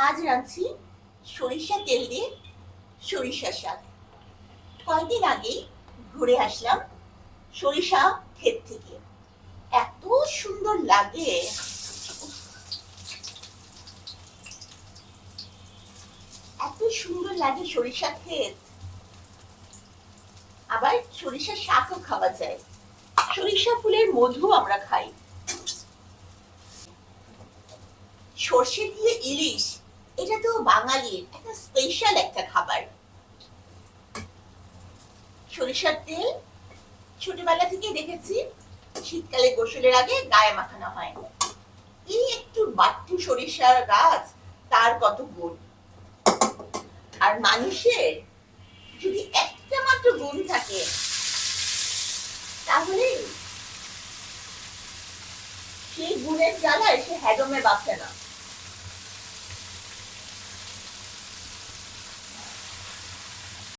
আজ রাঁধছি সরিষা তেল দিয়ে সরিষা শাক। কয়েকদিন আগেই ঘুরে আসলাম সরিষা ক্ষেত থেকে। এত সুন্দর লাগে, এত সুন্দর লাগে সরিষা ক্ষেত। আবার সরিষা শাকও খাওয়া যায়, সরিষা ফুলের মধু আমরা খাই। সর্ষে দিয়ে ইলিশ, এটা তো বাঙালির একটা স্পেশাল একটা খাবার। সরিষার তেল ছোটবেলা থেকে দেখেছি শীতকালে গোসলের আগে গায়ে মাখানো হয়। এই একটু বাট্টু সরিষার গাছ, তার কত গুণ। আর মানুষের যদি একটা মাত্র গুণ থাকে, তাহলে সেই গুণের জ্বালায় সে হ্যাডমে বাঁচে না।